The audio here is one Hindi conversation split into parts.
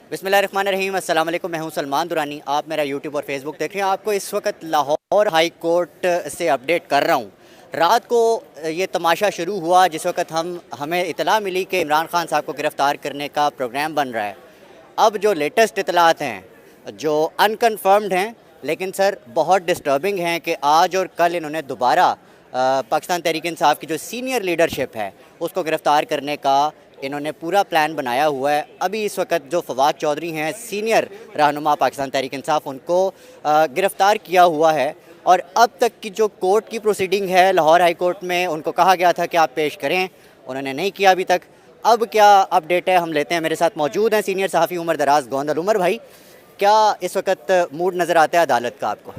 बिस्मिल्लाहिर्रहमानिर्रहीम। अस्सलाम वालेकुम। मैं हूं सलमान दुरानी। आप मेरा यूट्यूब और फेसबुक देख रहे हैं। आपको इस वक्त लाहौर हाई कोर्ट से अपडेट कर रहा हूं। रात को ये तमाशा शुरू हुआ जिस वक्त हमें इतला मिली कि इमरान खान साहब को गिरफ़्तार करने का प्रोग्राम बन रहा है। अब जो लेटेस्ट इतलात हैं जो अनकन्फर्म्ड हैं लेकिन सर बहुत डिस्टर्बिंग हैं कि आज और कल इन्होंने दोबारा पाकिस्तान तहरीक इंसाफ की जो सीनियर लीडरशिप है उसको गिरफ़्तार करने का इन्होंने पूरा प्लान बनाया हुआ है। अभी इस वक्त जो फवाद चौधरी हैं सीनियर रहनुमा पाकिस्तान तहरीक इंसाफ, उनको गिरफ़्तार किया हुआ है। और अब तक की जो कोर्ट की प्रोसीडिंग है लाहौर हाई कोर्ट में, उनको कहा गया था कि आप पेश करें, उन्होंने नहीं किया अभी तक। अब क्या अपडेट है हम लेते हैं। मेरे साथ मौजूद हैं सीनियर सहाफ़ी उमर दराज गोंदल। उमर भाई, क्या इस वक्त मूड नज़र आता है अदालत का आपको?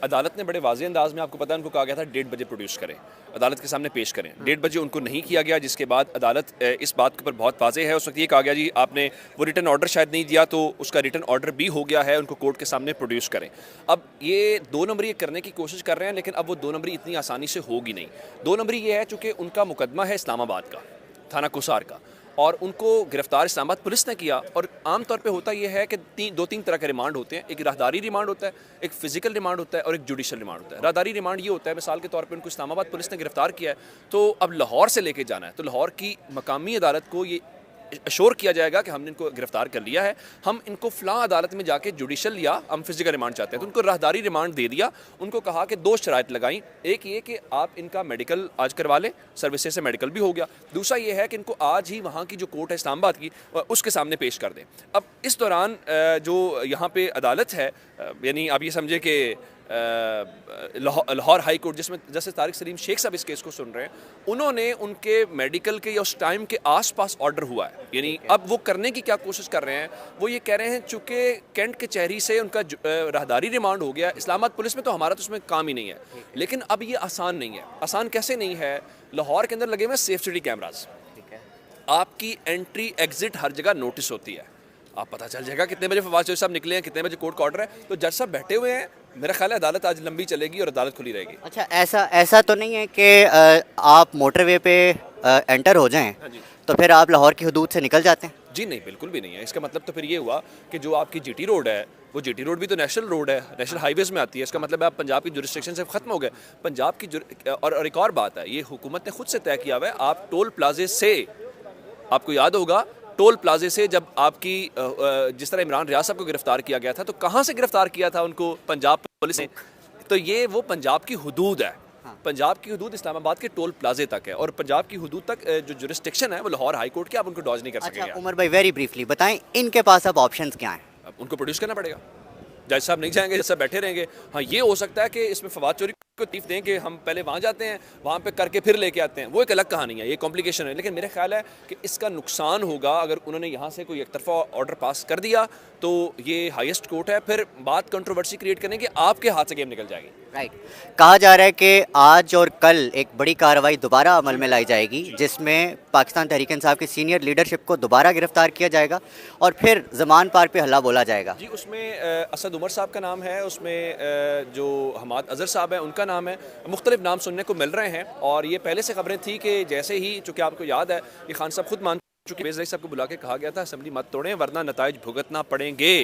अदालत ने बड़े वाज़ेह अंदाज में, आपको पता है, उनको कहा गया था 1:30 बजे प्रोड्यूस करें, अदालत के सामने पेश करें। 1:30 बजे उनको नहीं किया गया, जिसके बाद अदालत इस बात के ऊपर बहुत वाज़ेह है। उस वक्त ये कहा गया जी आपने वो रिटर्न ऑर्डर शायद नहीं दिया, तो उसका रिटर्न ऑर्डर भी हो गया है, उनको कोर्ट के सामने प्रोड्यूस करें। अब ये 2 नंबरी करने की कोशिश कर रहे हैं, लेकिन अब वो 2 नंबरी इतनी आसानी से होगी नहीं। 2 नंबरी ये है चूँकि उनका मुकदमा है इस्लामाबाद का, थाना कुसार का, और उनको गिरफ्तार इस्लामाबाद पुलिस ने किया। और आम तौर पे होता यह है कि 2-3 तरह के रिमांड होते हैं। एक राहदारी रिमांड होता है, एक फ़िज़िकल रिमांड होता है और एक जुडिशल रिमांड होता है। राहदारी रिमांड ये होता है, मिसाल के तौर पे उनको इस्लामाबाद पुलिस ने गिरफ्तार किया है, तो अब लाहौर से लेके जाना है, तो लाहौर की मकामी अदालत को ये अश्योर किया जाएगा कि हमने इनको गिरफ्तार कर लिया है, हम इनको फ़लाँ अदालत में जाके जुडिशल या हम फिजिकल रिमांड चाहते हैं। तो उनको राहदारी रिमांड दे दिया। उनको कहा कि 2 शराइत लगाई, एक ये कि आप इनका मेडिकल आज करवा लें, सर्विसेज से मेडिकल भी हो गया। दूसरा ये है कि इनको आज ही वहाँ की जो कोर्ट है इस्लामाबाद की, उसके सामने पेश कर दें। अब इस दौरान जो यहाँ पे अदालत है, यानी आप ये समझे कि लाहौर हाई कोर्ट, जिसमें जस्टिस तारिक सलीम शेख साहब इस केस को सुन रहे हैं, उन्होंने उनके मेडिकल के या उस टाइम के आसपास ऑर्डर हुआ है। यानी अब वो करने की क्या कोशिश कर रहे हैं, वो ये कह रहे हैं चूँकि कैंट कचहरी से उनका राहदारी रिमांड हो गया, इस्लामाबाद पुलिस में तो हमारा तो उसमें काम ही नहीं है। लेकिन अब ये आसान नहीं है। आसान कैसे नहीं है? लाहौर के अंदर लगे हुए सेफ सिटी कैमराज, आपकी एंट्री एग्जिट हर जगह नोटिस होती है, आप पता चल जाएगा कितने बजे फवाद चौधरी साहब निकले हैं, कितने बजे कोर्ट का ऑर्डर है। तो जज साहब बैठे हुए हैं, मेरा ख्याल है अदालत आज लंबी चलेगी और अदालत खुली रहेगी। अच्छा, ऐसा तो नहीं है कि आप मोटरवे पे एंटर हो जाएं तो फिर आप लाहौर की हदूद से निकल जाते हैं? जी नहीं, बिल्कुल भी नहीं है। इसका मतलब तो फिर ये हुआ कि जो आपकी जीटी रोड है, वो जीटी रोड भी तो नेशनल रोड है, नेशनल हाईवेज़ में आती है। इसका मतलब है आप पंजाब की जुरिस्डिक्शन से ख़त्म हो गए। पंजाब की और एक और बात है, ये हुकूमत ने खुद से तय किया हुआ है, आप टोल प्लाजे से, आपको याद होगा टोल प्लाजे से जब आपकी जिस तरह इमरान रियाज साहब को गिरफ्तार किया गया था, तो कहाँ से गिरफ्तार किया था उनको? पंजाब पुलिस ने। तो ये वो पंजाब की हुदूद है। पंजाब की हदूद इस्लामाबाद के टोल प्लाजे तक है, और पंजाब की हदूद तक जो जुरिस्डिक्शन है वो लाहौर हाई कोर्ट की, आप उनको डॉज नहीं कर सकेंगे। अच्छा उमर भाई, वेरी ब्रीफली बताएं, इनके पास अब ऑप्शंस क्या हैं? अब उनको प्रोड्यूस करना पड़ेगा। जज साहब नहीं जाएंगे, जज साहब बैठे रहेंगे। हाँ, ये हो सकता है कि इसमें फवाद चौधरी को तीफ दें कि हम पहले वहाँ जाते हैं, वहाँ पे करके फिर लेके आते हैं, वो एक अलग कहानी है, ये कॉम्प्लिकेशन है। लेकिन मेरा ख्याल है कि इसका नुकसान होगा अगर उन्होंने यहाँ से कोई एक तरफा ऑर्डर पास कर दिया, तो ये हाईएस्ट कोर्ट है, फिर बात कंट्रोवर्सी क्रिएट करने की आपके हाथ से गेम निकल जाएगी। राइट। कहा जा रहा है कि आज और कल एक बड़ी कार्रवाई दोबारा अमल में लाई जाएगी जिसमें पाकिस्तान तहरीक इंसाफ की सीनियर लीडरशिप को दोबारा गिरफ्तार किया जाएगा और फिर ज़मान पार पे हल्ला बोला जाएगा। जी, उसमें असद उमर साहब का नाम है, उसमें जो हमाद अजहर साहब हैं उनका नाम है, मुख्तलिफ नाम सुनने को मिल रहे हैं। और ये पहले से खबरें थी कि जैसे ही, चूँकि आपको याद है, ये खान साहब खुद मान चूँकि बेज़ साहब को बुला के कहा गया था असेंबली मत तोड़ें वरना नताइज भुगतना पड़ेंगे।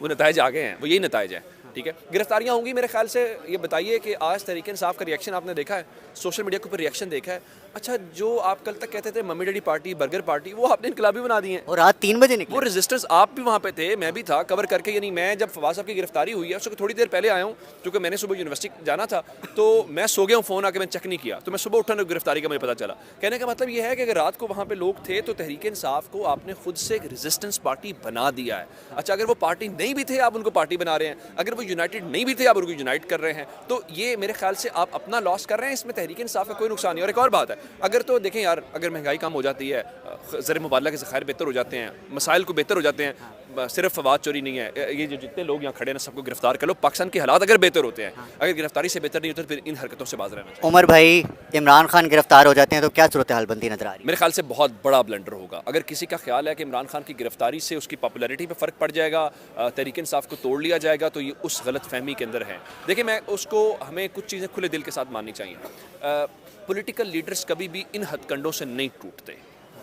वो नताइज आ गए हैं, वो यही नताइज है। ठीक है, गिरफ्तारियाँ होंगी मेरे ख्याल से। ये बताइए कि आज तहरीक इंसाफ का रिएक्शन आपने देखा है, सोशल मीडिया के ऊपर रिएक्शन देखा है? अच्छा, जो आप कल तक कहते थे mummy daddy party, burger party, वो आपने इनकलाबी बना दी है। और रात 3 बजे निकले वो रेजिस्टेंस, आप भी वहाँ पे थे, मैं भी था कवर करके। यानी मैं जब फवाद साहब की गिरफ्तारी हुई है उसको थोड़ी देर पहले आया हूँ, क्योंकि मैंने सुबह यूनिवर्सिटी जाना था, तो मैं सो गया हूँ, फ़ोन आके मैंने चेक नहीं किया, तो मैं सुबह उठा गिरफ्तारी का मुझे पता चला। कहने का मतलब ये है कि अगर रात को वहाँ पे लोग थे तो तहरीक इंसाफ को आपने खुद से एक रेजिस्टेंस पार्टी बना दिया है। अच्छा, अगर वो पार्टी नहीं भी थे आप उनको पार्टी बना रहे हैं, अगर वो यूनाइटेड नहीं भी थे आप उनको यूनाइट कर रहे हैं, तो ये मेरे ख्याल से आप अपना लॉस कर रहे हैं। इसमें तहरीक इंसाफ का कोई नुकसान नहीं। और एक और बात है, अगर तो देखें यार, अगर महंगाई कम हो जाती है, ज़र मुबादला के ज़खायर बेहतर हो जाते हैं, मसाइल को बेहतर हो जाते हैं, सिर्फ फवाद चोरी नहीं है, ये जो जितने लोग यहाँ खड़े हैं सबको गिरफ्तार कर लो। पाकिस्तान के हालात अगर बेहतर होते हैं, अगर गिरफ्तारी से बेहतर नहीं होते, फिर इन हरकतों से बाज रहना चाहिए। उमर भाई, इमरान खान गिरफ्तार हो जाते हैं तो क्या सूरत हाल बनती नजर आ रही है? मेरे ख्याल से बहुत बड़ा ब्लंडर होगा। अगर किसी का ख्याल है कि इमरान खान की गिरफ्तारी से उसकी पॉपुलैरिटी पे फ़र्क पड़ जाएगा, तहरीक इंसाफ को तोड़ लिया जाएगा, तो ये उस गलत फहमी के अंदर है। देखिए, मैं उसको, हमें कुछ चीज़ें खुले दिल के साथ माननी चाहिए। पॉलिटिकल लीडर्स कभी भी इन हथकंडों से नहीं टूटते।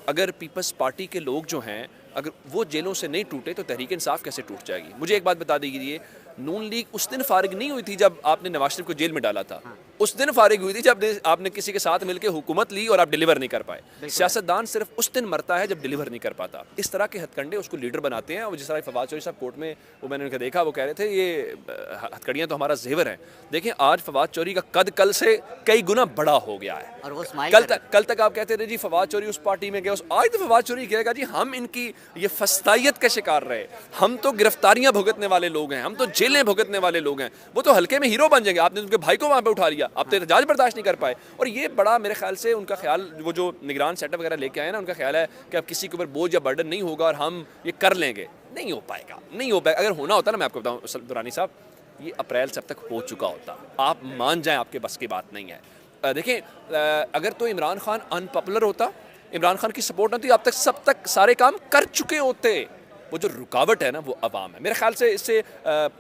अगर पीपल्स पार्टी के लोग जो हैं अगर वो जेलों से नहीं टूटे तो तहरीक इंसाफ कैसे टूट जाएगी? मुझे एक बात बता दीजिए, नून लीग उस दिन फारिग नहीं हुई थी जब आपने नवाज शरीफ को जेल में डाला था। उस दिन फारिग हुई थी जब आपने किसी के साथ मिलकर हुकूमत ली और आप डिलीवर नहीं कर पाए। सियासतदान सिर्फ उस दिन मरता है जब डिलीवर नहीं कर पाता। इस तरह के हथकंडे उसको लीडर बनाते हैं। और जिस तरह फवाद चौधरी साहब कोर्ट में वो मैंने उनका देखा, वो कह रहे थे ये हथकड़ियाँ तो हमारा जेवर है। देखें आज फवाद चौधरी का कद कल से कई गुना बड़ा हो गया है। और वो स्माइल कल तक आप कहते थे जी फवाद चौधरी उस पार्टी में गए, आज तो फवाद चौधरी कहेगा जी हम इनकी ये फस्तायत का शिकार रहे, हम तो गिरफ्तारियां भुगतने वाले लोग हैं, हम तो जेलें भुगतने वाले लोग हैं। वो तो हल्के में हीरो बन जाएंगे। आपने उनके भाई को वहां पे उठा लिया, आप तो एहतजाज बर्दाश्त नहीं कर पाए। और ये बड़ा मेरे ख्याल से उनका ख्याल, वो जो निगरान सेटअप वगैरह लेके आए ना, उनका ख्याल है कि अब किसी के ऊपर बोझ या बर्डन नहीं होगा और हम ये कर लेंगे। नहीं हो पाएगा, नहीं हो पाएगा। अगर होना होता ना, मैं आपको बताऊं दुरानी साहब, ये अप्रैल से अब तक हो चुका होता। आप मान जाएं आपके बस की बात नहीं है। देखें अगर तो इमरान खान अनपॉपुलर होता, इमरान खान की सपोर्ट नहीं थी, अब तक सारे काम कर चुके होते। वो जो रुकावट है ना वो अवाम है। मेरे ख्याल से इससे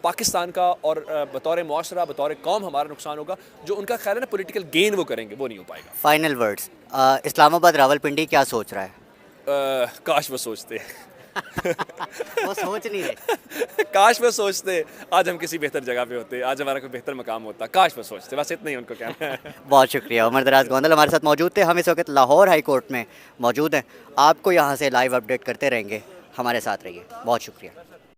पाकिस्तान का और बतौर मुआशरा बतौर कौम हमारा नुकसान होगा। जो उनका ख्याल है ना पॉलिटिकल गेन वो करेंगे, वो नहीं हो पाएगा। फाइनल वर्ड्स, इस्लामाबाद रावलपिंडी क्या सोच रहा है? काश वो सोचते वो सोच नहीं रहे। काश वो सोचते आज हम किसी बेहतर जगह पे होते, आज हमारा कोई बेहतर मकाम होता। काश वो सोचते, बस इतना ही उनको कहना है। बहुत शुक्रिया। उमर दराज गोंदल हमारे साथ मौजूद थे। हम इस वक्त लाहौर हाई कोर्ट में मौजूद हैं। आपको यहाँ से लाइव अपडेट करते रहेंगे, हमारे साथ रहिए। बहुत शुक्रिया।